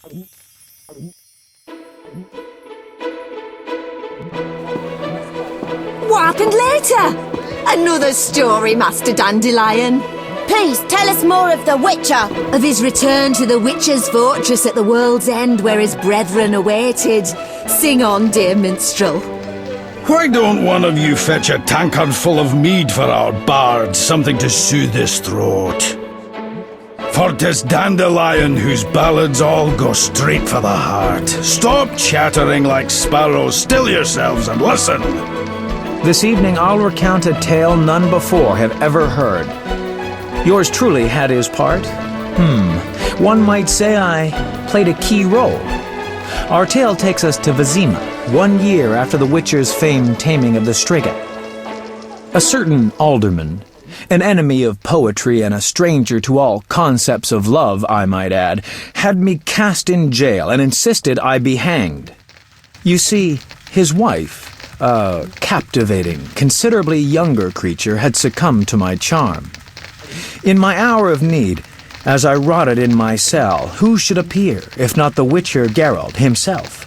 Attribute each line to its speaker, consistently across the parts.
Speaker 1: What happened later? Another story, Master Dandelion.
Speaker 2: Please, tell us more of the Witcher.
Speaker 1: Of his return to the Witcher's fortress at the world's end where his brethren awaited. Sing on, dear minstrel.
Speaker 3: Why don't one of you fetch a tankard full of mead for our bard, something to soothe his throat? For 'tis Dandelion whose ballads all go straight for the heart. Stop chattering like sparrows, still yourselves and listen.
Speaker 4: This evening I'll recount a tale none before have ever heard. Yours truly had his part. One might say I played a key role. Our tale takes us to Vizima, 1 year after the Witcher's famed taming of the Striga. A certain alderman, an enemy of poetry and a stranger to all concepts of love, I might add, had me cast in jail and insisted I be hanged. You see, his wife, a captivating, considerably younger creature, had succumbed to my charm. In my hour of need, as I rotted in my cell, who should appear, if not the Witcher Geralt himself?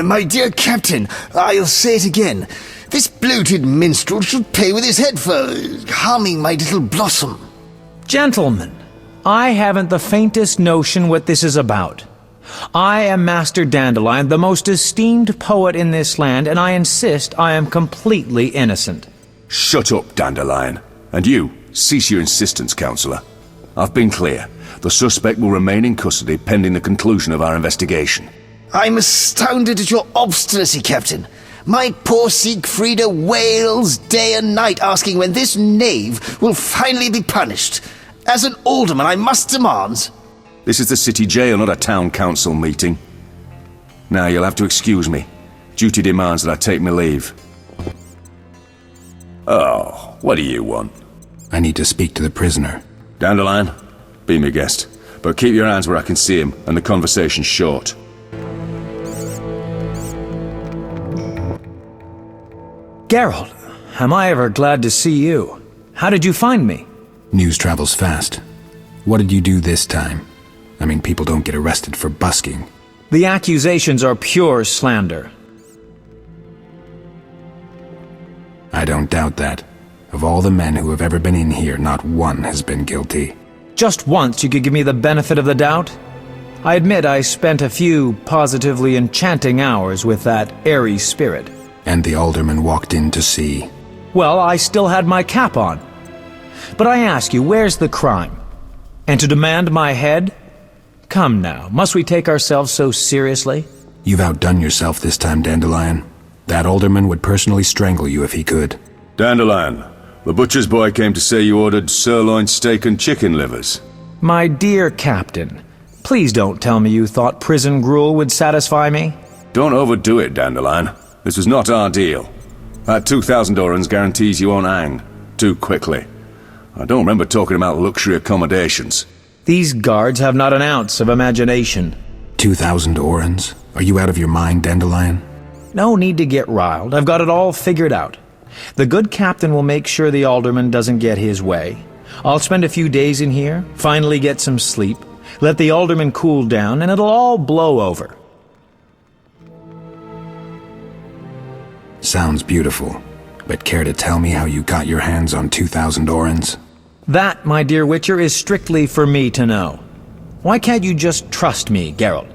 Speaker 5: My dear Captain, I'll say it again. This bloated minstrel should pay with his head for harming my little blossom.
Speaker 4: Gentlemen, I haven't the faintest notion what this is about. I am Master Dandelion, the most esteemed poet in this land, and I insist I am completely innocent.
Speaker 6: Shut up, Dandelion. And you, cease your insistence, Councillor. I've been clear. The suspect will remain in custody pending the conclusion of our investigation.
Speaker 5: I'm astounded at your obstinacy, Captain. My poor Siegfrieda wails day and night asking when this knave will finally be punished. As an alderman, I must demand...
Speaker 6: This is the city jail, not a town council meeting. Now, you'll have to excuse me. Duty demands that I take my leave. Oh, what do you want?
Speaker 7: I need to speak to the prisoner.
Speaker 6: Dandelion, be my guest. But keep your hands where I can see him, and the conversation short.
Speaker 4: Geralt, am I ever glad to see you. How did you find me?
Speaker 7: News travels fast. What did you do this time? I mean, people don't get arrested for busking.
Speaker 4: The accusations are pure slander.
Speaker 7: I don't doubt that. Of all the men who have ever been in here, not one has been guilty.
Speaker 4: Just once you could give me the benefit of the doubt? I admit I spent a few positively enchanting hours with that airy spirit.
Speaker 7: And the alderman walked in to see.
Speaker 4: Well, I still had my cap on. But I ask you, where's the crime? And to demand my head? Come now, must we take ourselves so seriously?
Speaker 7: You've outdone yourself this time, Dandelion. That alderman would personally strangle you if he could.
Speaker 6: Dandelion, the butcher's boy came to say you ordered sirloin steak and chicken livers.
Speaker 4: My dear Captain, please don't tell me you thought prison gruel would satisfy me.
Speaker 6: Don't overdo it, Dandelion. This was not our deal. That 2,000 orens guarantees you won't hang too quickly. I don't remember talking about luxury accommodations.
Speaker 4: These guards have not an ounce of imagination.
Speaker 7: 2,000 orens? Are you out of your mind, Dandelion?
Speaker 4: No need to get riled. I've got it all figured out. The good captain will make sure the alderman doesn't get his way. I'll spend a few days in here, finally get some sleep, let the alderman cool down, and it'll all blow over.
Speaker 7: Sounds beautiful. But care to tell me how you got your hands on 2,000 orens?
Speaker 4: That, my dear Witcher, is strictly for me to know. Why can't you just trust me, Geralt?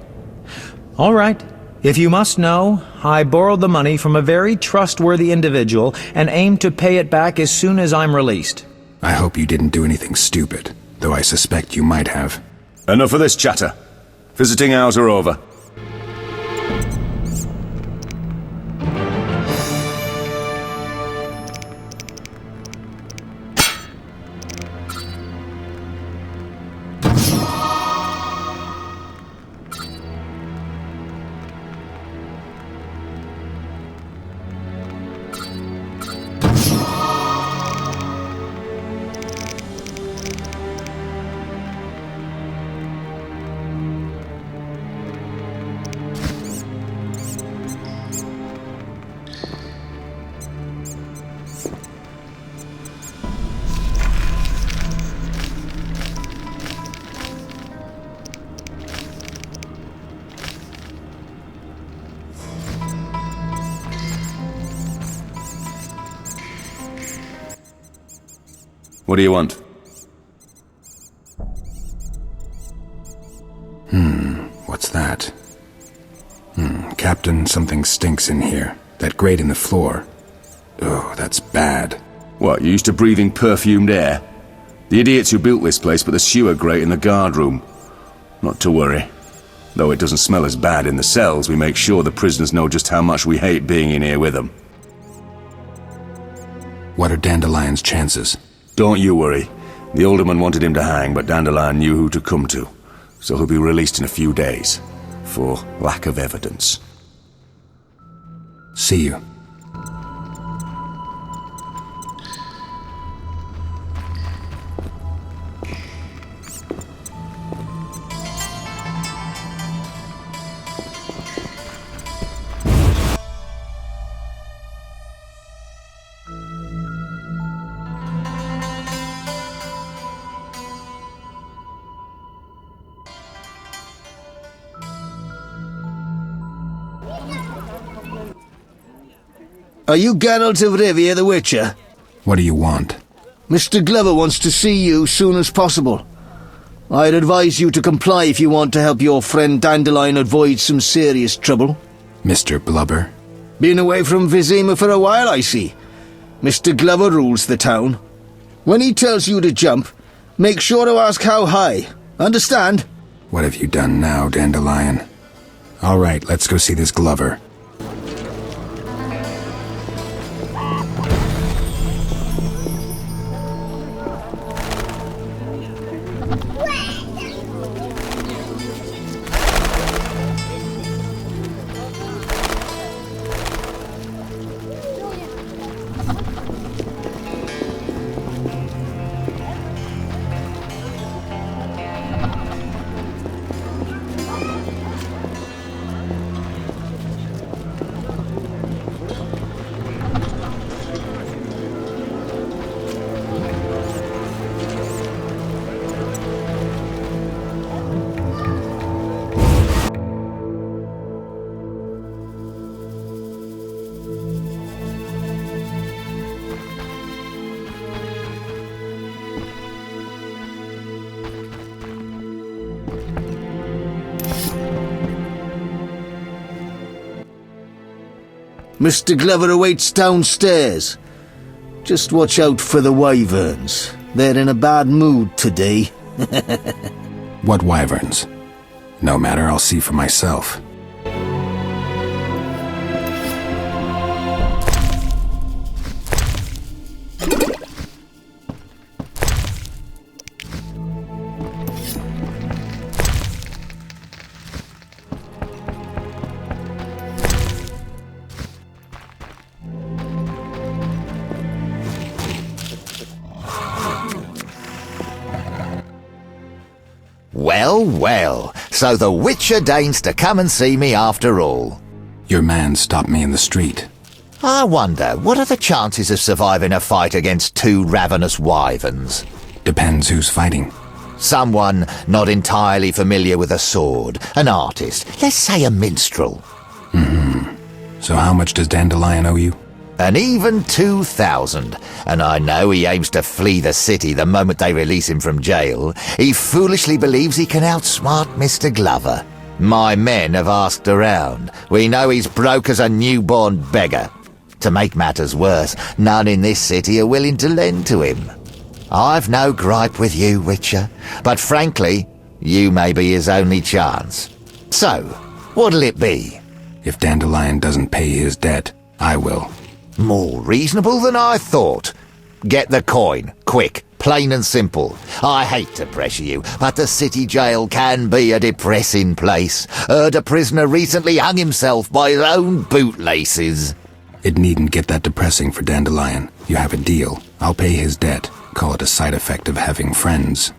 Speaker 4: All right. If you must know, I borrowed the money from a very trustworthy individual and aim to pay it back as soon as I'm released.
Speaker 7: I hope you didn't do anything stupid, though I suspect you might have.
Speaker 6: Enough of this chatter. Visiting hours are over. What do you want?
Speaker 7: What's that? Captain, something stinks in here. That grate in the floor. Oh, that's bad.
Speaker 6: What, you used to breathing perfumed air? The idiots who built this place put the sewer grate in the guard room. Not to worry. Though it doesn't smell as bad in the cells, we make sure the prisoners know just how much we hate being in here with them.
Speaker 7: What are Dandelion's chances?
Speaker 6: Don't you worry. The alderman wanted him to hang, but Dandelion knew who to come to. So he'll be released in a few days. For lack of evidence.
Speaker 7: See you.
Speaker 5: Are you Geralt of Rivia, the Witcher?
Speaker 7: What do you want?
Speaker 5: Mr. Glover wants to see you soon as possible. I'd advise you to comply if you want to help your friend Dandelion avoid some serious trouble.
Speaker 7: Mr. Blubber?
Speaker 5: Been away from Vizima for a while, I see. Mr. Glover rules the town. When he tells you to jump, make sure to ask how high. Understand?
Speaker 7: What have you done now, Dandelion? All right, let's go see this Glover.
Speaker 5: Mr. Glover awaits downstairs. Just watch out for the wyverns. They're in a bad mood today.
Speaker 7: What wyverns? No matter, I'll see for myself.
Speaker 8: Well, well, so the Witcher deigns to come and see me after all.
Speaker 7: Your man stopped me in the street.
Speaker 8: I wonder, what are the chances of surviving a fight against two ravenous wyverns?
Speaker 7: Depends who's fighting.
Speaker 8: Someone not entirely familiar with a sword, an artist, let's say a minstrel.
Speaker 7: So how much does Dandelion owe you?
Speaker 8: An even 2,000, and I know he aims to flee the city the moment they release him from jail. He foolishly believes he can outsmart Mr. Glover. My men have asked around. We know he's broke as a newborn beggar. To make matters worse, none in this city are willing to lend to him. I've no gripe with you, Witcher, but frankly, you may be his only chance. So, what'll it be?
Speaker 7: If Dandelion doesn't pay his debt, I will.
Speaker 8: More reasonable than I thought. Get the coin, quick, plain and simple. I hate to pressure you, but the city jail can be a depressing place. Heard a prisoner recently hung himself by his own bootlaces.
Speaker 7: It needn't get that depressing for Dandelion. You have a deal. I'll pay his debt. Call it a side effect of having friends.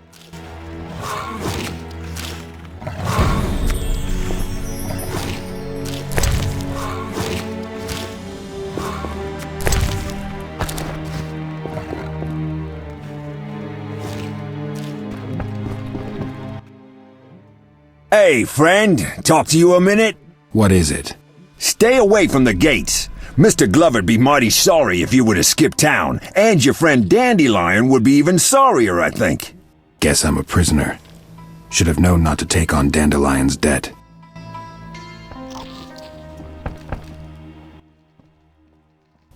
Speaker 9: Hey, friend, talk to you a minute?
Speaker 7: What is it?
Speaker 9: Stay away from the gates. Mr. Glover'd be mighty sorry if you were to skip town, and your friend Dandelion would be even sorrier, I think.
Speaker 7: Guess I'm a prisoner. Should have known not to take on Dandelion's debt.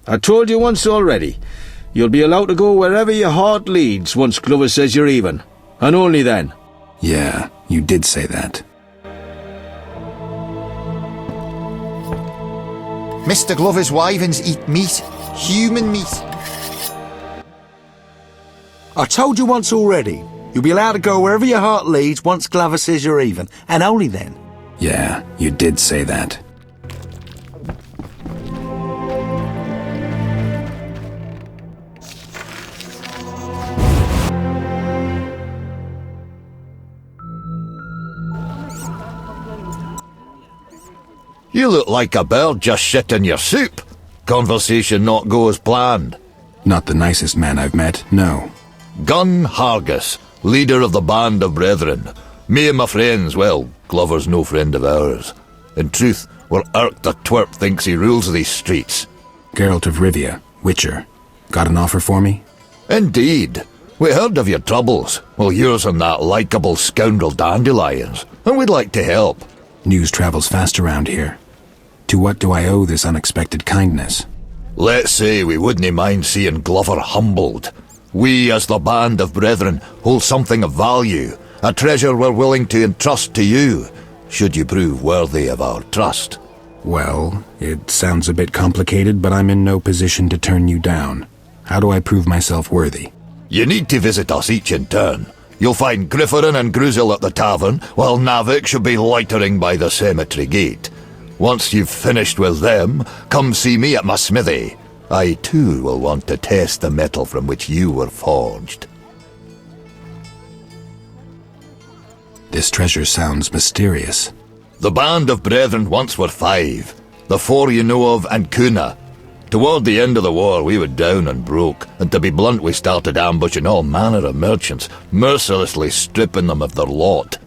Speaker 10: I told you once already. You'll be allowed to go wherever your heart leads once Glover says you're even. And only then.
Speaker 7: Yeah, you did say that.
Speaker 8: Mr. Glover's wyverns eat meat. Human meat.
Speaker 11: I told you once already. You'll be allowed to go wherever your heart leads once Glover says you're even. And only then.
Speaker 7: Yeah, you did say that.
Speaker 8: You look like a bird just shit in your soup. Conversation not go as planned.
Speaker 7: Not the nicest man I've met, no.
Speaker 8: Gun Hargus, leader of the Band of Brethren. Me and my friends, well, Glover's no friend of ours. In truth, we're irked the twerp thinks he rules these streets.
Speaker 7: Geralt of Rivia, Witcher. Got an offer for me?
Speaker 8: Indeed. We heard of your troubles. Well, yours and that likeable scoundrel Dandelion's, and we'd like to help.
Speaker 7: News travels fast around here. To what do I owe this unexpected kindness?
Speaker 8: Let's say we wouldn't mind seeing Glover humbled. We, as the Band of Brethren, hold something of value, a treasure we're willing to entrust to you, should you prove worthy of our trust.
Speaker 7: Well, it sounds a bit complicated, but I'm in no position to turn you down. How do I prove myself worthy?
Speaker 8: You need to visit us each in turn. You'll find Grifferin and Gruzel at the tavern, while Navik should be loitering by the cemetery gate. Once you've finished with them, come see me at my smithy. I too will want to test the metal from which you were forged.
Speaker 7: This treasure sounds mysterious.
Speaker 8: The Band of Brethren once were 5. The 4 you know of and Kuna. Toward the end of the war we were down and broke, and to be blunt we started ambushing all manner of merchants, mercilessly stripping them of their lot.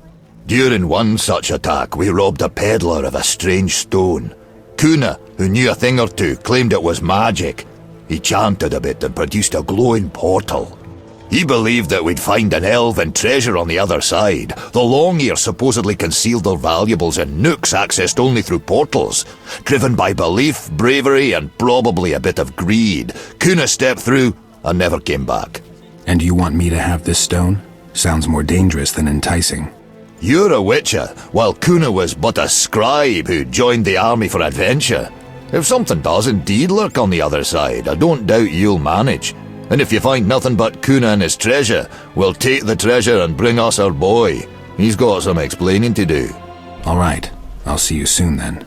Speaker 8: During one such attack we robbed a peddler of a strange stone. Kuna, who knew a thing or two, claimed it was magic. He chanted a bit and produced a glowing portal. He believed that we'd find an elven treasure on the other side. The Long-Ear supposedly concealed their valuables in nooks accessed only through portals. Driven by belief, bravery, and probably a bit of greed, Kuna stepped through and never came back.
Speaker 7: And you want me to have this stone? Sounds more dangerous than enticing.
Speaker 8: You're a witcher, while Kuna was but a scribe who joined the army for adventure. If something does indeed lurk on the other side, I don't doubt you'll manage. And if you find nothing but Kuna and his treasure, we'll take the treasure and bring us our boy. He's got some explaining to do.
Speaker 7: All right. I'll see you soon then.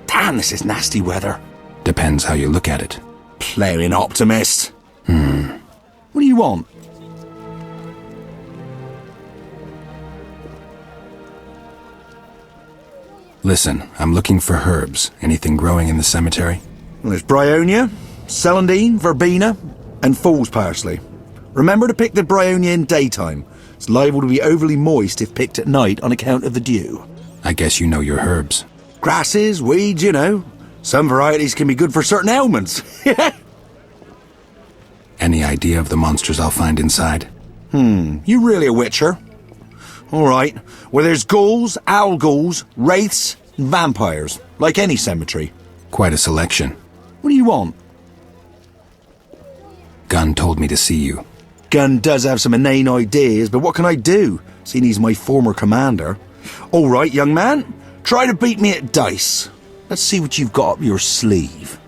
Speaker 11: Damn, this is nasty weather.
Speaker 7: Depends how you look at it.
Speaker 11: Playing optimist. What do you want?
Speaker 7: Listen, I'm looking for herbs. Anything growing in the cemetery?
Speaker 11: Well, there's Bryonia, celandine, verbena, and fool's parsley. Remember to pick the Bryonia in daytime. It's liable to be overly moist if picked at night on account of the dew.
Speaker 7: I guess you know your herbs.
Speaker 11: Grasses, weeds, you know. Some varieties can be good for certain ailments.
Speaker 7: Any idea of the monsters I'll find inside?
Speaker 11: You really a witcher? All right. Well, there's ghouls, owl ghouls, wraiths, and vampires, like any cemetery.
Speaker 7: Quite a selection.
Speaker 11: What do you want?
Speaker 7: Gunn told me to see you.
Speaker 11: Gunn does have some inane ideas, but what can I do, seeing he's my former commander? All right, young man. Try to beat me at dice. Let's see what you've got up your sleeve.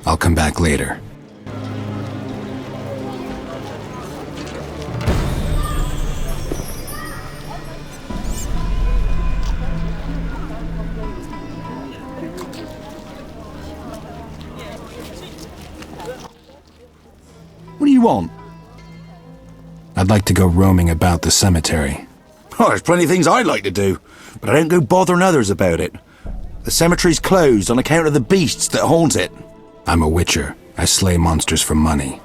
Speaker 7: I'll come back later.
Speaker 11: What do you want?
Speaker 7: I'd like to go roaming about the cemetery.
Speaker 11: Oh, there's plenty of things I'd like to do, but I don't go bothering others about it. The cemetery's closed on account of the beasts that haunt it.
Speaker 7: I'm a witcher. I slay monsters for money.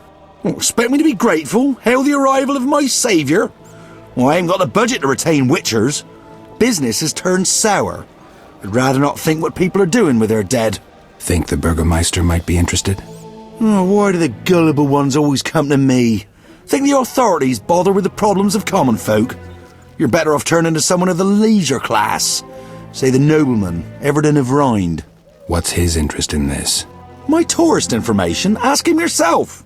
Speaker 11: Oh, expect me to be grateful? Hail the arrival of my saviour? Well, I ain't got the budget to retain witchers. Business has turned sour. I'd rather not think what people are doing with their dead.
Speaker 7: Think the Burgermeister might be interested?
Speaker 11: Oh, why do the gullible ones always come to me? Think the authorities bother with the problems of common folk? You're better off turning to someone of the leisure class. Say the nobleman, Everton of Rind.
Speaker 7: What's his interest in this?
Speaker 11: My tourist information? Ask him yourself.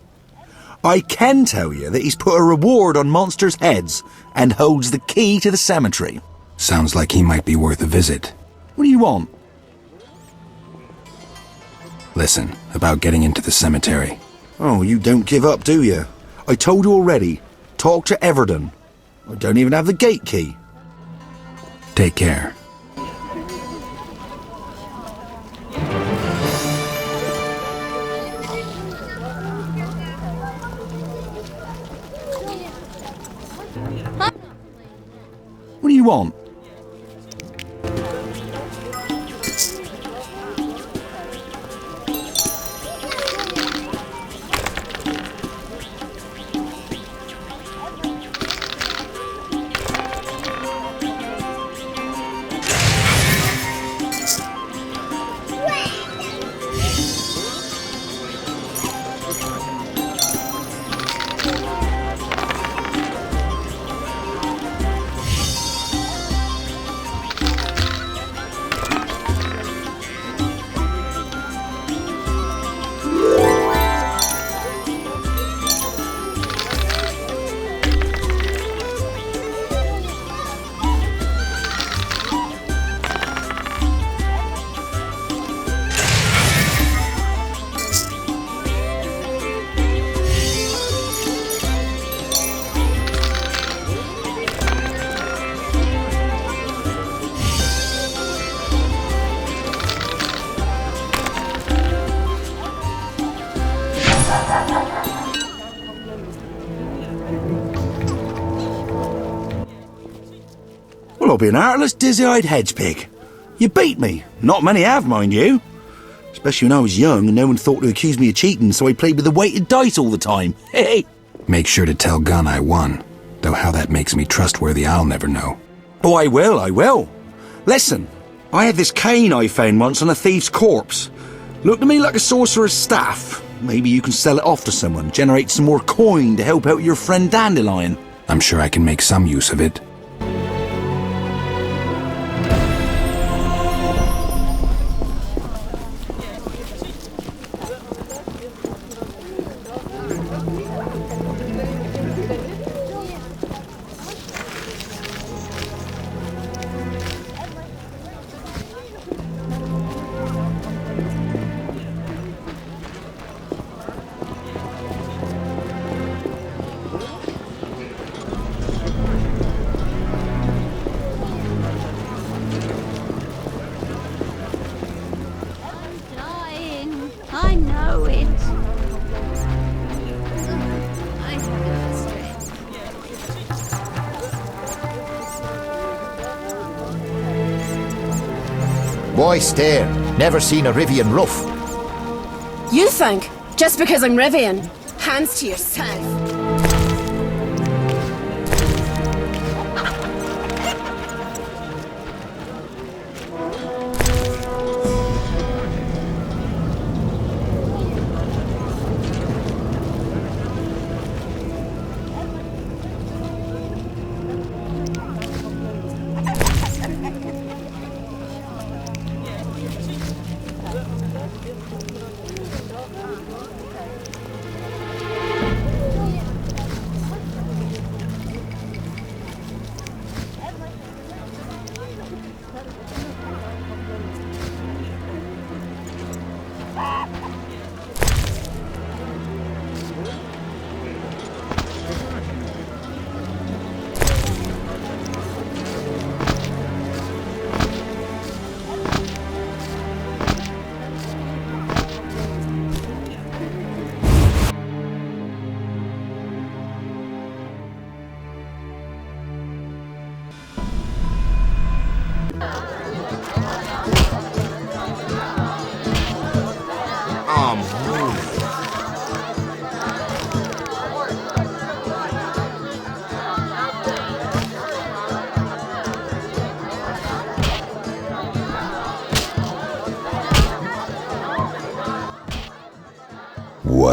Speaker 11: I can tell you that he's put a reward on monsters' heads and holds the key to the cemetery.
Speaker 7: Sounds like he might be worth a visit.
Speaker 11: What do you want?
Speaker 7: Listen, about getting into the cemetery.
Speaker 11: Oh, you don't give up, do you? I told you already. Talk to Everton. I don't even have the gate key.
Speaker 7: Take care.
Speaker 11: What do you want? Well, I'll be an artless, dizzy-eyed hedge pig. You beat me. Not many have, mind you. Especially when I was young and no one thought to accuse me of cheating, so I played with the weighted dice all the time. Hey!
Speaker 7: Make sure to tell Gunn I won. Though how that makes me trustworthy, I'll never know.
Speaker 11: Oh, I will. Listen, I had this cane I found once on a thief's corpse. Looked to me like a sorcerer's staff. Maybe you can sell it off to someone, generate some more coin to help out your friend Dandelion.
Speaker 7: I'm sure I can make some use of it.
Speaker 2: I know it.
Speaker 8: Why stare? Never seen a Rivian rough.
Speaker 2: You think? Just because I'm Rivian? Hands to yourself.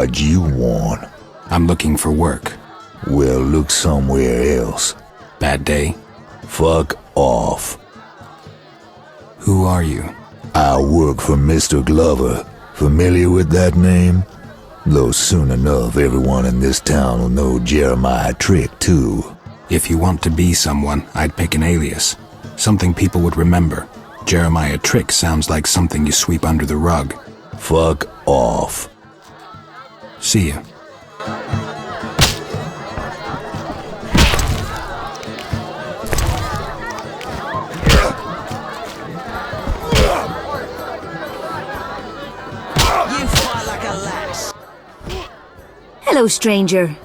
Speaker 8: What you want?
Speaker 7: I'm looking for work.
Speaker 8: Well, look somewhere else.
Speaker 7: Bad day?
Speaker 8: Fuck off.
Speaker 7: Who are you?
Speaker 8: I work for Mr. Glover. Familiar with that name? Though soon enough, everyone in this town will know Jeremiah Trick, too.
Speaker 7: If you want to be someone, I'd pick an alias. Something people would remember. Jeremiah Trick sounds like something you sweep under the rug.
Speaker 8: Fuck off.
Speaker 7: See ya.
Speaker 1: Hello, stranger.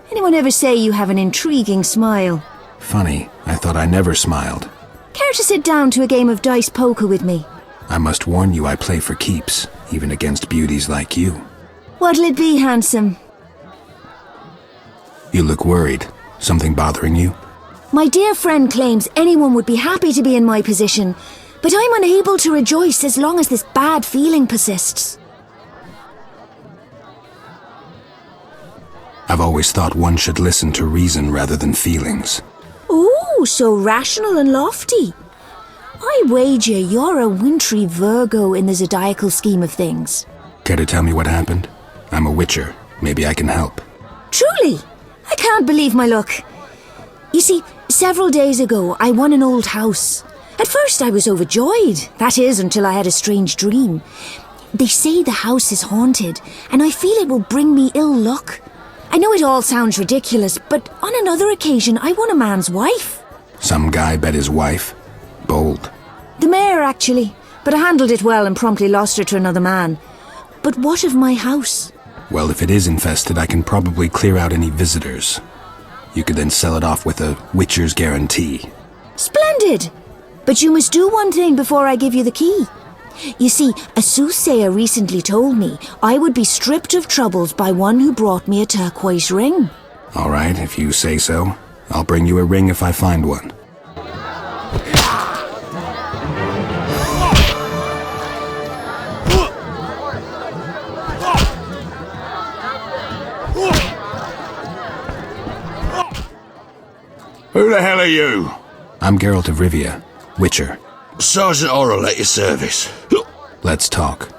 Speaker 1: Anyone ever say you have an intriguing smile?
Speaker 7: Funny, I thought I never smiled.
Speaker 1: Care to sit down to a game of dice poker with me?
Speaker 7: I must warn you I play for keeps, even against beauties like you.
Speaker 1: What'll it be, handsome?
Speaker 7: You look worried. Something bothering you?
Speaker 1: My dear friend claims anyone would be happy to be in my position, but I'm unable to rejoice as long as this bad feeling persists.
Speaker 7: I've always thought one should listen to reason rather than feelings.
Speaker 1: Ooh, so rational and lofty. I wager you're a wintry Virgo in the zodiacal scheme of things.
Speaker 7: Care to tell me what happened? I'm a witcher. Maybe I can help.
Speaker 1: Truly? I can't believe my luck. You see, several days ago I won an old house. At first I was overjoyed. That is, until I had a strange dream. They say the house is haunted, and I feel it will bring me ill luck. I know it all sounds ridiculous, but on another occasion I won a man's wife.
Speaker 7: Some guy bet his wife? Bold.
Speaker 1: The mayor, actually, but I handled it well and promptly lost her to another man. But what of my house?
Speaker 7: Well, if it is infested, I can probably clear out any visitors. You could then sell it off with a witcher's guarantee.
Speaker 1: Splendid! But you must do one thing before I give you the key. You see, a soothsayer recently told me I would be stripped of troubles by one who brought me a turquoise ring.
Speaker 7: All right, if you say so. I'll bring you a ring if I find one.
Speaker 9: Who the hell are you?
Speaker 7: I'm Geralt of Rivia, Witcher.
Speaker 9: Sergeant Orrell at your service.
Speaker 7: Let's talk.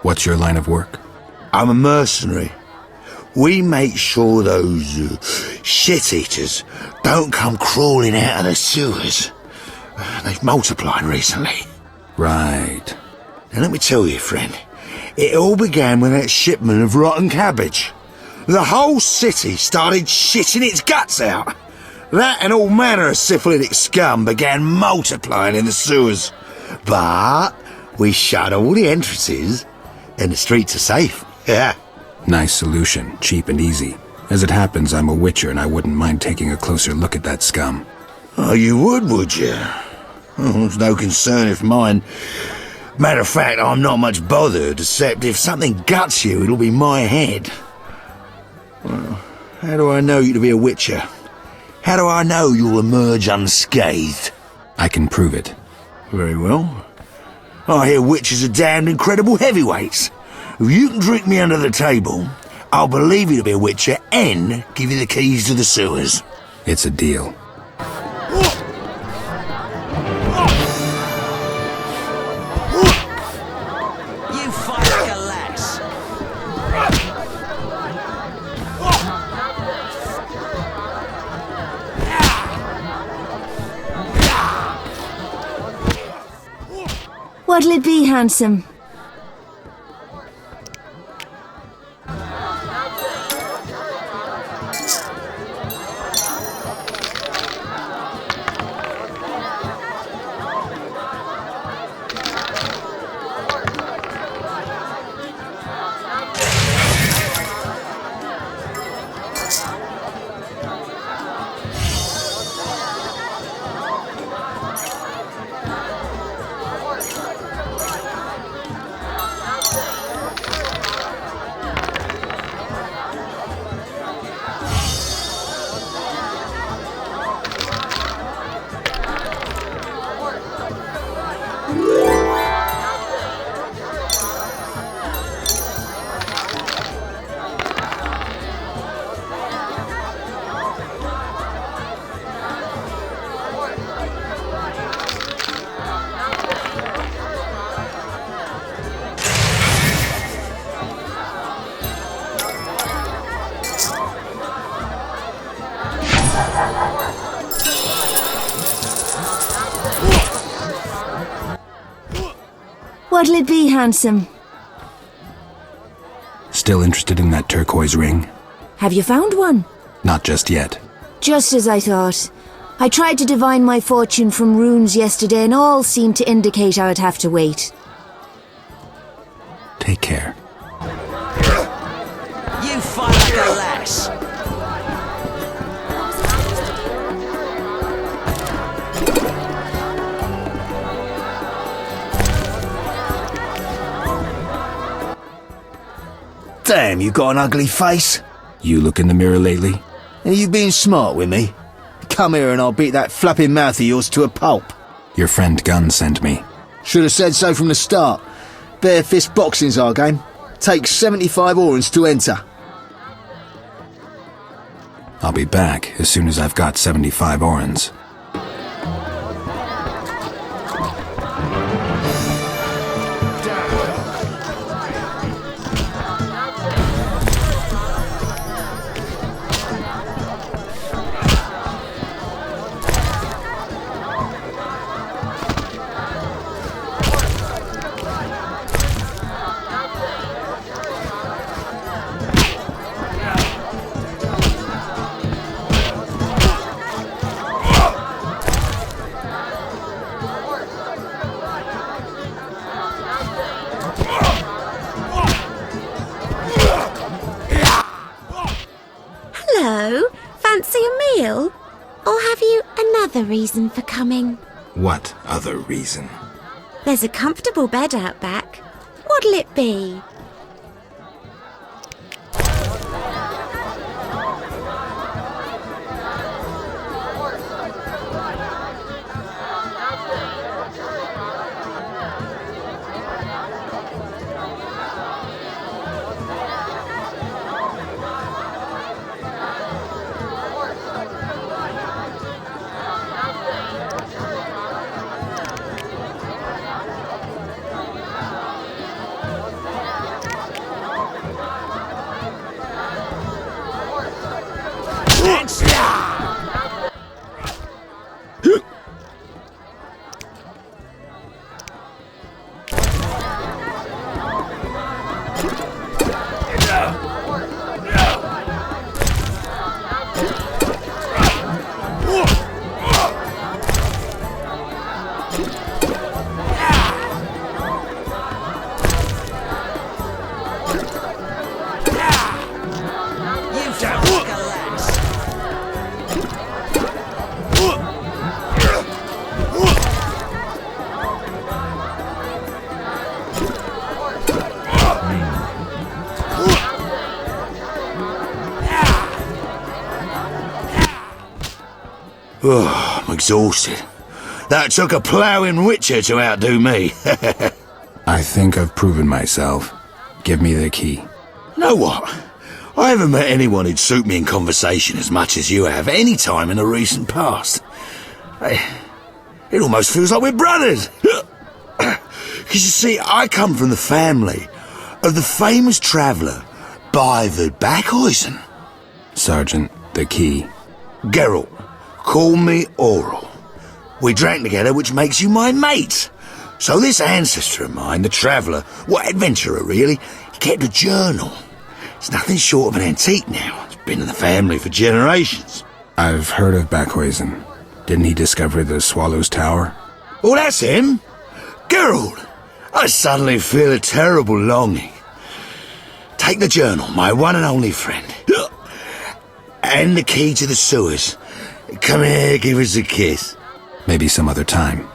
Speaker 7: What's your line of work?
Speaker 9: I'm a mercenary. We make sure those shit-eaters don't come crawling out of the sewers. They've multiplied recently.
Speaker 7: Right.
Speaker 9: Now let me tell you, friend, it all began with that shipment of rotten cabbage. The whole city started shitting its guts out. That and all manner of syphilitic scum began multiplying in the sewers. But we shut all the entrances and the streets are safe. Yeah.
Speaker 7: Nice solution, cheap and easy. As it happens, I'm a witcher and I wouldn't mind taking a closer look at that scum.
Speaker 9: Oh, you would you? Oh, it's no concern of mine. Matter of fact, I'm not much bothered, except if something guts you, it'll be my head. Well, how do I know you to be a witcher? How do I know you'll emerge unscathed?
Speaker 7: I can prove it.
Speaker 9: Very well. I hear witches are damned incredible heavyweights. If you can drink me under the table, I'll believe you to be a witcher and give you the keys to the sewers.
Speaker 7: It's a deal.
Speaker 12: You fight like a lass.
Speaker 1: What'll it be, handsome? What'll it be, handsome?
Speaker 7: Still interested in that turquoise ring?
Speaker 1: Have you found one?
Speaker 7: Not just yet.
Speaker 1: Just as I thought. I tried to divine my fortune from runes yesterday and all seemed to indicate I would have to wait.
Speaker 7: Take care.
Speaker 12: You fight like a lass.
Speaker 5: Damn, you got an ugly face.
Speaker 7: You look in the mirror lately?
Speaker 5: Are you being smart with me? Come here and I'll beat that flapping mouth of yours to a pulp.
Speaker 7: Your friend Gunn sent me.
Speaker 5: Should have said so from the start. Bare fist boxing's our game. Takes 75 orans to enter.
Speaker 7: I'll be back as soon as I've got 75 orans.
Speaker 13: Hello, fancy a meal? Or have you another reason for coming?
Speaker 7: What other reason?
Speaker 13: There's a comfortable bed out back. What'll it be?
Speaker 9: Oh, I'm exhausted. That took a ploughing witcher to outdo me.
Speaker 7: I think I've proven myself. Give me the key.
Speaker 9: Know what? I haven't met anyone who'd suit me in conversation as much as you have any time in the recent past. It almost feels like we're brothers. Because you see, I come from the family of the famous traveller by the Backhuysen.
Speaker 7: Sergeant, the key.
Speaker 9: Geralt, call me Oral. We drank together, which makes you my mate. So this ancestor of mine, the traveller, what adventurer really, he kept a journal. It's nothing short of an antique now. It's been in the family for generations.
Speaker 7: I've heard of Backhuysen. Didn't he discover the Swallow's Tower?
Speaker 9: Oh, that's him. Geralt, I suddenly feel a terrible longing. Take the journal, my one and only friend. And the key to the sewers. Come here, give us a kiss.
Speaker 7: Maybe some other time.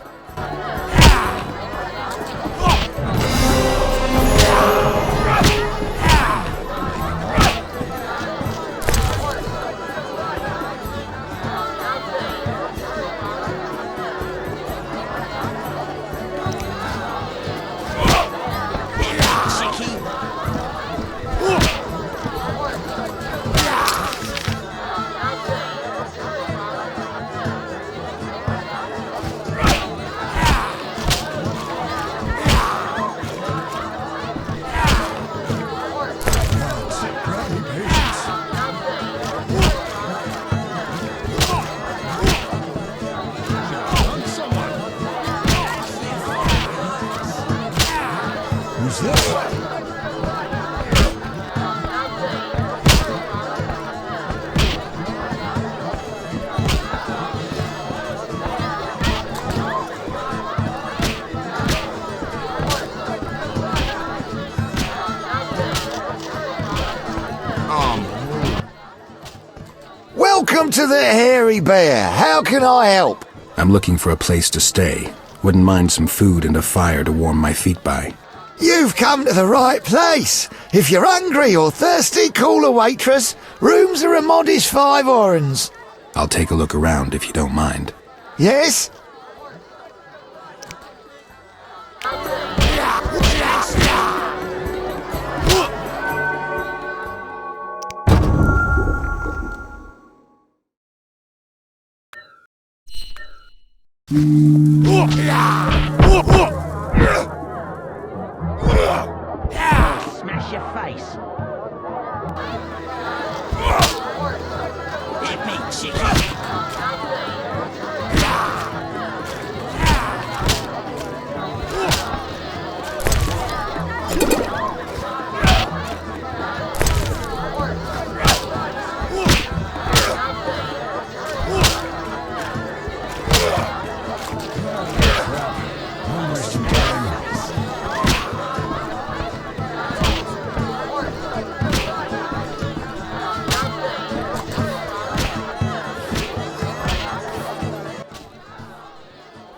Speaker 8: to the Hairy Bear. How can I help?
Speaker 7: I'm looking for a place to stay. Wouldn't mind some food and a fire to warm my feet by.
Speaker 8: You've come to the right place. If you're hungry or thirsty, call a waitress. Rooms are a modest 5 orens.
Speaker 7: I'll take a look around if you don't mind.
Speaker 8: Yes?
Speaker 12: Smash your face. Hit me, chicken.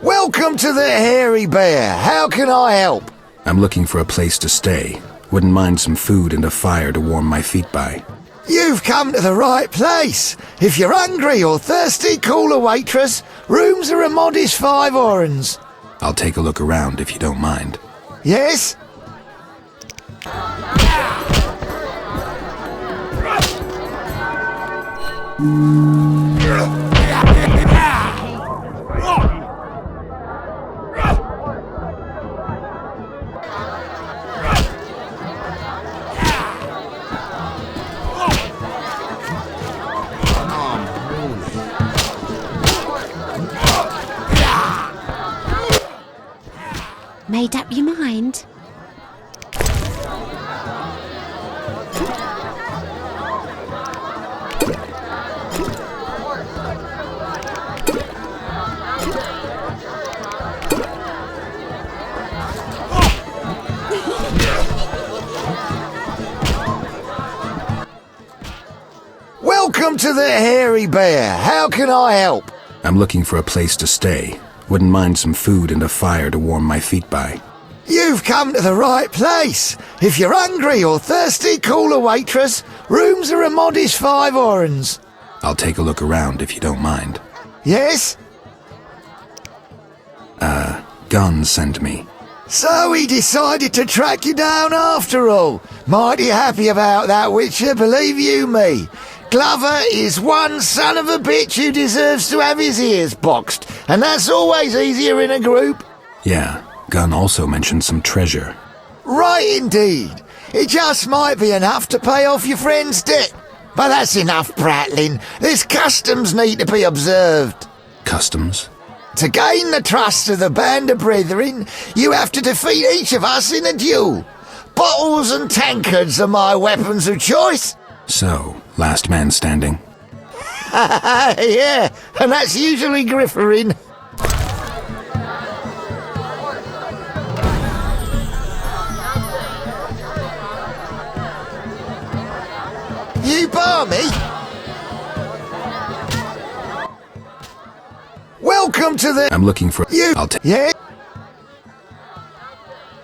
Speaker 8: Welcome to the Hairy Bear. How can I help?
Speaker 7: I'm looking for a place to stay. Wouldn't mind some food and a fire to warm my feet by.
Speaker 8: You've come to the right place. If you're hungry or thirsty, call a waitress. Rooms are a modest 5 orens.
Speaker 7: I'll take a look around if you don't mind.
Speaker 8: Yes?
Speaker 13: Made up your mind?
Speaker 8: Welcome to the Hairy Bear. How can I help?
Speaker 7: I'm looking for a place to stay. Wouldn't mind some food and a fire to warm my feet by.
Speaker 8: You've come to the right place. If you're hungry or thirsty, call a waitress. Rooms are a modest 5 orens.
Speaker 7: I'll take a look around if you don't mind.
Speaker 8: Yes?
Speaker 7: Gunn sent me.
Speaker 8: So he decided to track you down after all. Mighty happy about that, Witcher, believe you me. Glover is one son of a bitch who deserves to have his ears boxed, and that's always easier in a group.
Speaker 7: Yeah, Gunn also mentioned some treasure.
Speaker 8: Right indeed. It just might be enough to pay off your friend's debt. But that's enough prattling. There's customs need to be observed.
Speaker 7: Customs?
Speaker 8: To gain the trust of the band of brethren, you have to defeat each of us in a duel. Bottles and tankards are my weapons of choice.
Speaker 7: So, last man standing.
Speaker 8: Yeah, and that's usually Grifferin. You bar me? Welcome to the...
Speaker 7: I'm looking for...
Speaker 8: You... Yeah?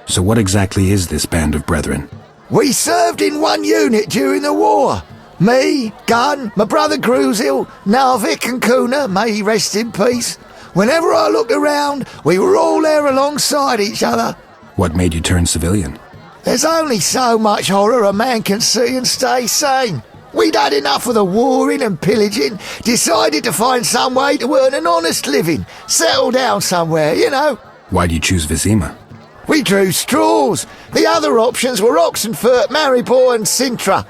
Speaker 7: So what exactly is this band of brethren?
Speaker 8: We served in one unit during the war. Me, Gunn, my brother Grusil, Narvik and Kuna, may he rest in peace. Whenever I looked around, we were all there alongside each other.
Speaker 7: What made you turn civilian?
Speaker 8: There's only so much horror a man can see and stay sane. We'd had enough of the warring and pillaging, decided to find some way to earn an honest living, settle down somewhere, you know.
Speaker 7: Why'd you choose Vizima?
Speaker 8: We drew straws. The other options were Oxenfurt, Maribor and Sintra.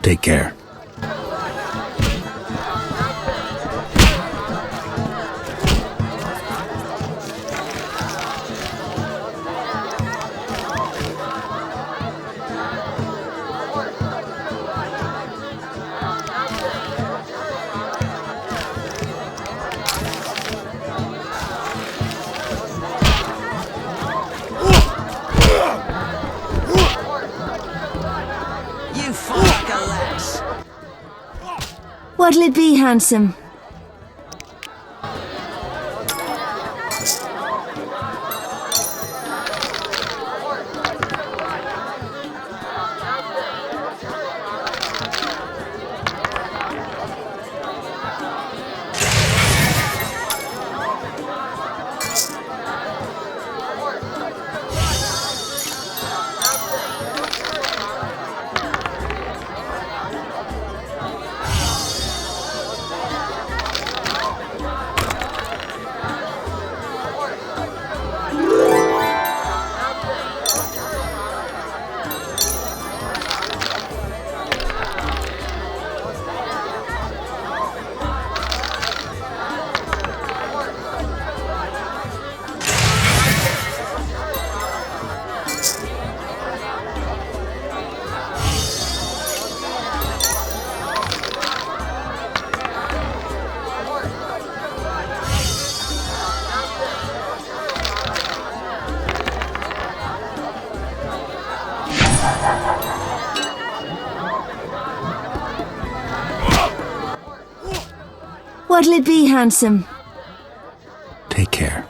Speaker 7: Take care.
Speaker 12: You fight like a lass.
Speaker 1: What'll it be, handsome? What'll it be, handsome?
Speaker 7: Take care.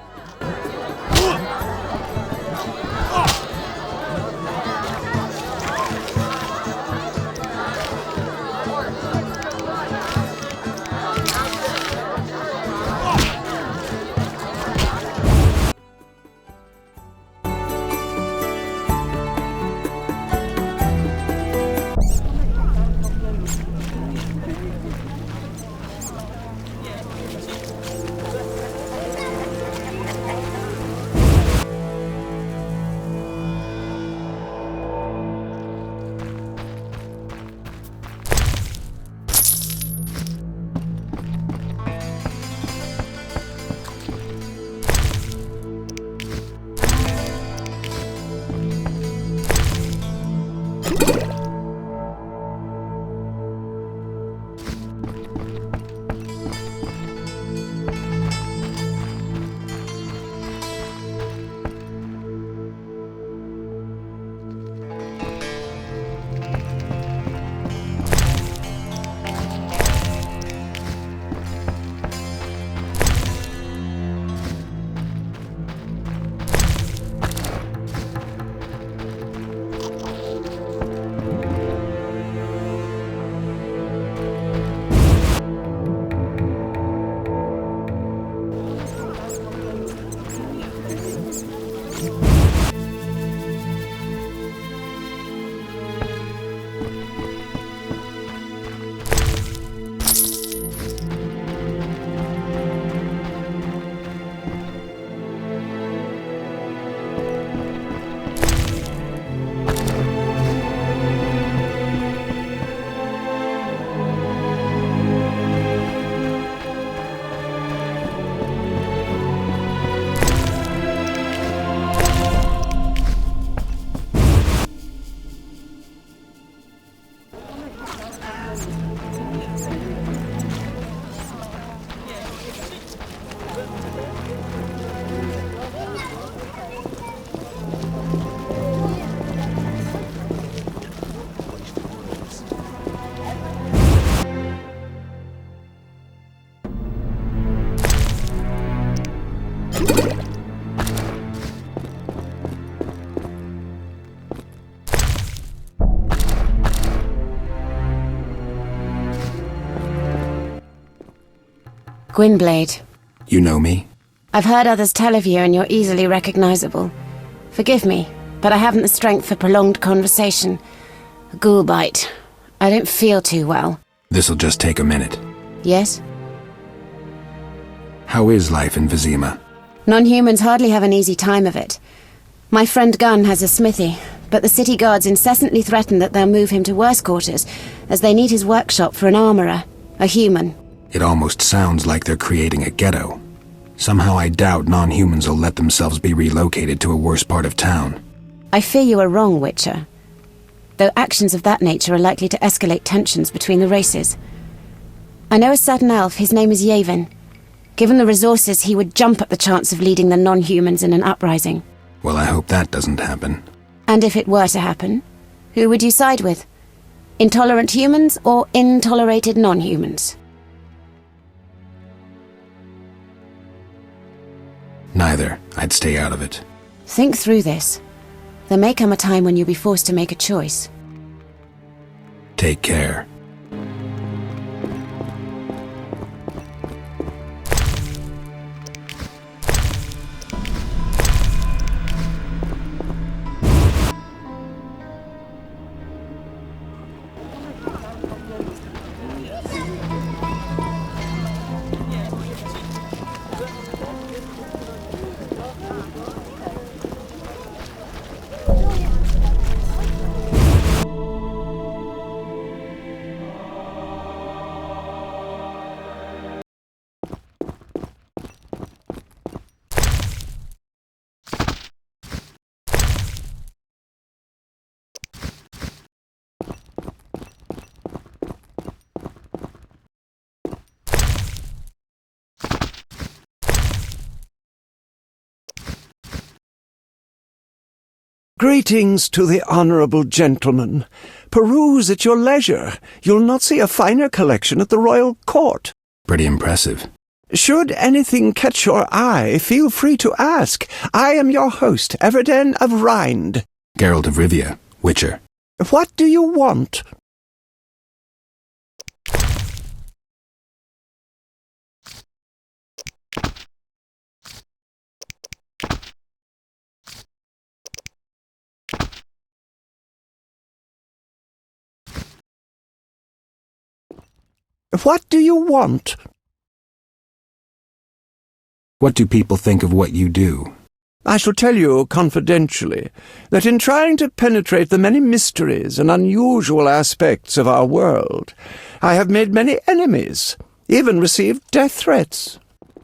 Speaker 2: Gwynblade.
Speaker 7: You know me?
Speaker 2: I've heard others tell of you and you're easily recognizable. Forgive me, but I haven't the strength for prolonged conversation. A ghoul bite. I don't feel too well.
Speaker 7: This'll just take a minute.
Speaker 2: Yes?
Speaker 7: How is life in Vizima?
Speaker 2: Non-humans hardly have an easy time of it. My friend Gunn has a smithy, but the city guards incessantly threaten that they'll move him to worse quarters, as they need his workshop for an armorer, a human.
Speaker 7: It almost sounds like they're creating a ghetto. Somehow I doubt non-humans will let themselves be relocated to a worse part of town.
Speaker 2: I fear you are wrong, Witcher. Though actions of that nature are likely to escalate tensions between the races. I know a certain elf, his name is Yavin. Given the resources, he would jump at the chance of leading the non-humans in an uprising.
Speaker 7: Well, I hope that doesn't happen.
Speaker 2: And if it were to happen, who would you side with? Intolerant humans or intolerated non-humans?
Speaker 7: Neither. I'd stay out of it.
Speaker 2: Think through this. There may come a time when you'll be forced to make a choice.
Speaker 7: Take care.
Speaker 14: Greetings to the honourable gentleman. Peruse at your leisure. You'll not see a finer collection at the royal court.
Speaker 7: Pretty impressive.
Speaker 14: Should anything catch your eye, feel free to ask. I am your host, Everden of Rind.
Speaker 7: Geralt of Rivia, Witcher.
Speaker 14: What do you want? What do you want?
Speaker 7: What do people think of what you do?
Speaker 14: I shall tell you confidentially that in trying to penetrate the many mysteries and unusual aspects of our world, I have made many enemies, even received death threats.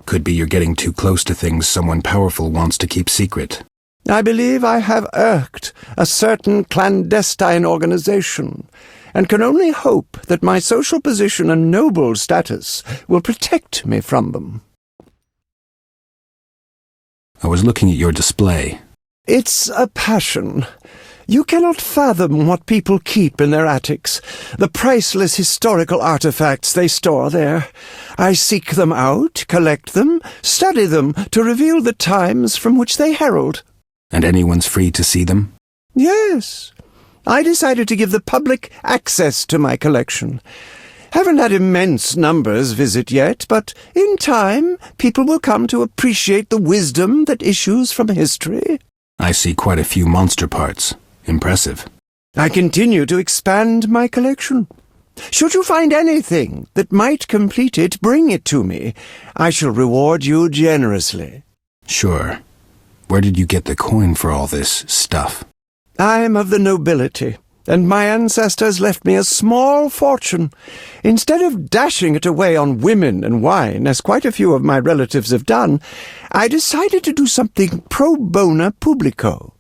Speaker 7: Could be you're getting too close to things someone powerful wants to keep secret.
Speaker 14: I believe I have irked a certain clandestine organization, and can only hope that my social position and noble status will protect me from them.
Speaker 7: I was looking at your display.
Speaker 14: It's a passion. You cannot fathom what people keep in their attics, the priceless historical artifacts they store there. I seek them out, collect them, study them to reveal the times from which they herald.
Speaker 7: And anyone's free to see them?
Speaker 14: Yes. I decided to give the public access to my collection. Haven't had immense numbers visit yet, but in time people will come to appreciate the wisdom that issues from history.
Speaker 7: I see quite a few monster parts. Impressive.
Speaker 14: I continue to expand my collection. Should you find anything that might complete it, bring it to me. I shall reward you generously.
Speaker 7: Sure. Where did you get the coin for all this stuff?
Speaker 14: I am of the nobility, and my ancestors left me a small fortune. Instead of dashing it away on women and wine, as quite a few of my relatives have done, I decided to do something pro bono publico.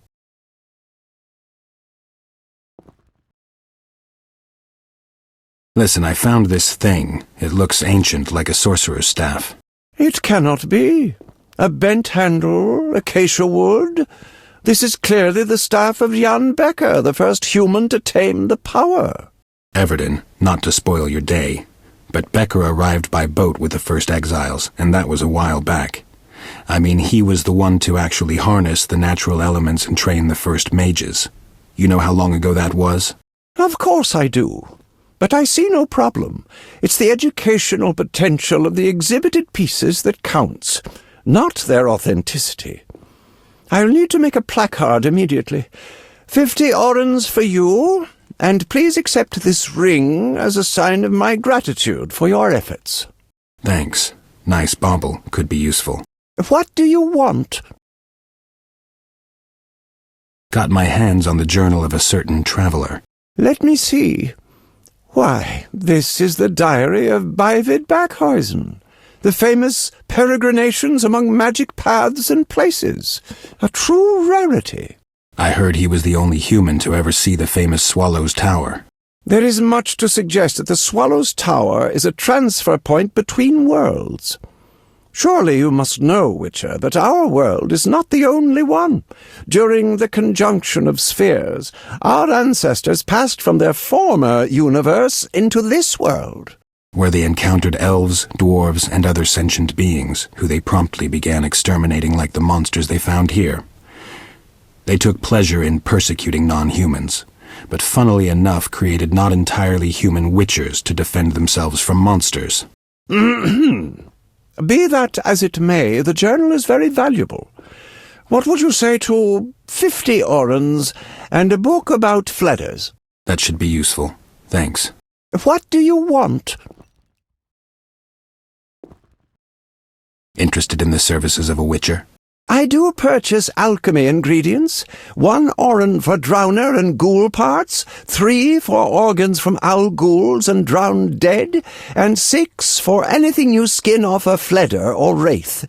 Speaker 7: Listen, I found this thing. It looks ancient, like a sorcerer's staff.
Speaker 14: It cannot be. A bent handle, acacia wood. This is clearly the staff of Jan Becker, the first human to tame the power.
Speaker 7: Everden, not to spoil your day, but Becker arrived by boat with the first exiles, and that was a while back. I mean, he was the one to actually harness the natural elements and train the first mages. You know how long ago that was?
Speaker 14: Of course I do. But I see no problem. It's the educational potential of the exhibited pieces that counts, not their authenticity. I'll need to make a placard immediately. 50 orens for you, and please accept this ring as a sign of my gratitude for your efforts.
Speaker 7: Thanks. Nice bauble. Could be useful.
Speaker 14: What do you want?
Speaker 7: Got my hands on the journal of a certain traveler.
Speaker 14: Let me see. Why, this is the diary of Beivid Backhuizen, the famous peregrinations among magic paths and places. A true rarity.
Speaker 7: I heard he was the only human to ever see the famous Swallow's Tower.
Speaker 14: There is much to suggest that the Swallow's Tower is a transfer point between worlds. Surely you must know, Witcher, that our world is not the only one. During the conjunction of spheres, our ancestors passed from their former universe into this world.
Speaker 7: where they encountered elves, dwarves, and other sentient beings, who they promptly began exterminating like the monsters they found here. They took pleasure in persecuting non-humans, but funnily enough created not entirely human witchers to defend themselves from monsters.
Speaker 14: Be that as it may, the journal is very valuable. What would you say to 50 orens and a book about fledders?
Speaker 7: That should be useful. Thanks.
Speaker 14: What do you want?
Speaker 7: Interested in the services of a witcher?
Speaker 14: I do purchase alchemy ingredients. 1 oren for drowner and ghoul parts, 3 for organs from owl ghouls and drowned dead, and 6 for anything you skin off a fledder or wraith.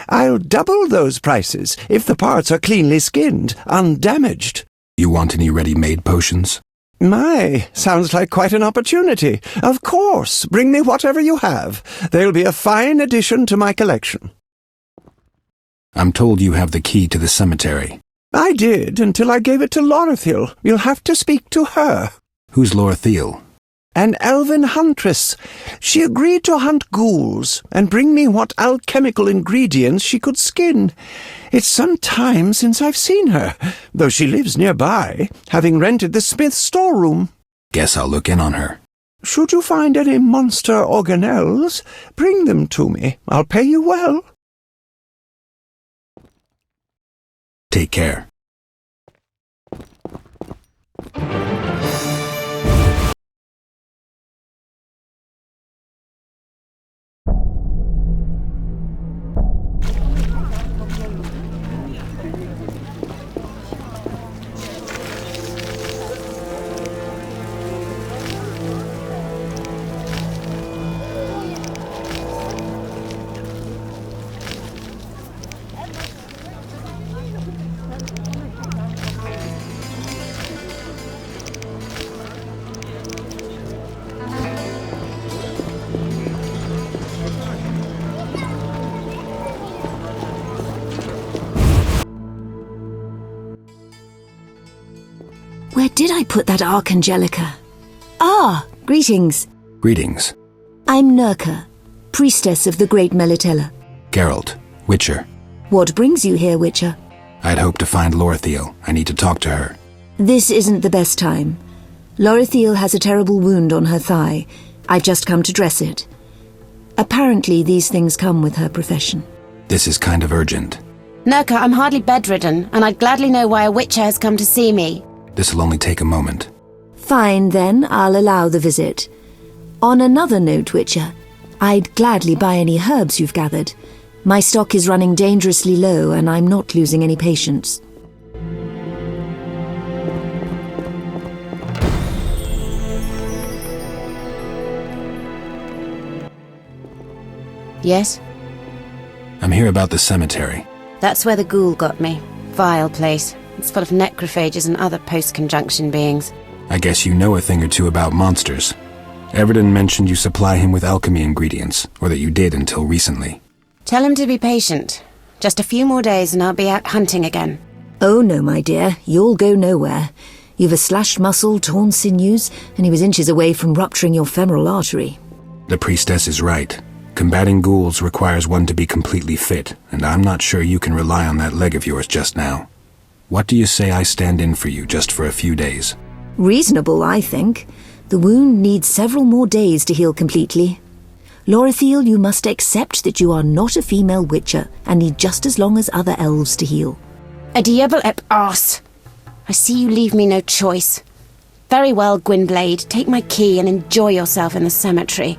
Speaker 14: I'll double those prices if the parts are cleanly skinned, undamaged.
Speaker 7: You want any ready-made potions?
Speaker 14: My, sounds like quite an opportunity. Of course, bring me whatever you have. They'll be a fine addition to my collection.
Speaker 7: I'm told you have the key to the cemetery.
Speaker 14: I did, until I gave it to Lorothiel. You'll have to speak to her.
Speaker 7: Who's Lorothiel?
Speaker 14: An elven huntress. She agreed to hunt ghouls and bring me what alchemical ingredients she could skin. It's some time since I've seen her, though she lives nearby, having rented the smith's storeroom.
Speaker 7: Guess I'll look in on her.
Speaker 14: Should you find any monster organelles, bring them to me. I'll pay you well.
Speaker 7: Take care.
Speaker 1: Where did I put that Archangelica? Ah, greetings.
Speaker 7: Greetings.
Speaker 1: I'm Nurka, priestess of the Great Melitella.
Speaker 7: Geralt, Witcher.
Speaker 1: What brings you here, Witcher?
Speaker 7: I'd hoped to find Lorothiel. I need to talk to her.
Speaker 1: This isn't the best time. Lorothiel has a terrible wound on her thigh. I've just come to dress it. Apparently these things come with her profession.
Speaker 7: This is kind of urgent.
Speaker 2: Nurka, I'm hardly bedridden, and I'd gladly know why a witcher has come to see me.
Speaker 7: This'll only take a moment.
Speaker 1: Fine, then, I'll allow the visit. On another note, Witcher, I'd gladly buy any herbs you've gathered. My stock is running dangerously low, and I'm not losing any patience.
Speaker 2: Yes?
Speaker 7: I'm here about the cemetery.
Speaker 2: That's where the ghoul got me. Vile place. It's full of necrophages and other post-conjunction beings.
Speaker 7: I guess you know a thing or two about monsters. Everton mentioned you supply him with alchemy ingredients, or that you did until recently.
Speaker 2: Tell him to be patient. Just a few more days and I'll be out hunting again.
Speaker 1: Oh no, my dear, you'll go nowhere. You've a slashed muscle, torn sinews, and he was inches away from rupturing your femoral artery.
Speaker 7: The priestess is right. Combating ghouls requires one to be completely fit, and I'm not sure you can rely on that leg of yours just now. What do you say I stand in for you just for a few days?
Speaker 1: Reasonable, I think. The wound needs several more days to heal completely. Lorothiel, you must accept that you are not a female witcher and need just as long as other elves to heal.
Speaker 2: A diable ep arse. I see you leave me no choice. Very well, Gwynblade, take my key and enjoy yourself in the cemetery.